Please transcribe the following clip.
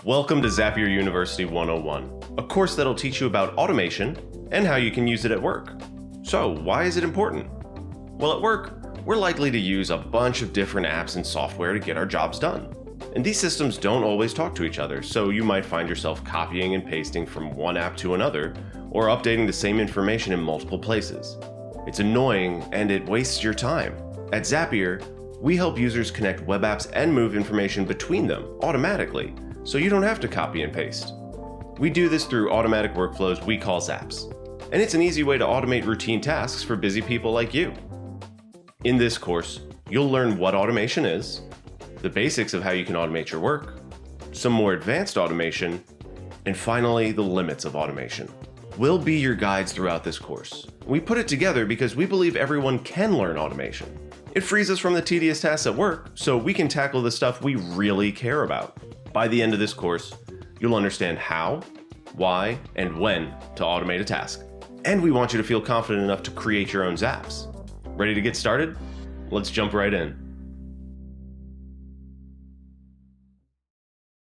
Welcome to Zapier University 101, a course that'll teach you about automation and how you can use it at work. So, why is it important? Well, at work, we're likely to use a bunch of different apps and software to get our jobs done. And these systems don't always talk to each other, so you might find yourself copying and pasting from one app to another, or updating the same information in multiple places. It's annoying and it wastes your time. At Zapier, we help users connect web apps and move information between them automatically, so you don't have to copy and paste. We do this through automatic workflows we call Zaps, and it's an easy way to automate routine tasks for busy people like you. In this course, you'll learn what automation is, the basics of how you can automate your work, some more advanced automation, and finally, the limits of automation. We'll be your guides throughout this course. We put it together because we believe everyone can learn automation. It frees us from the tedious tasks at work, so we can tackle the stuff we really care about. By the end of this course, you'll understand how, why, and when to automate a task. And we want you to feel confident enough to create your own Zaps. Ready to get started? Let's jump right in.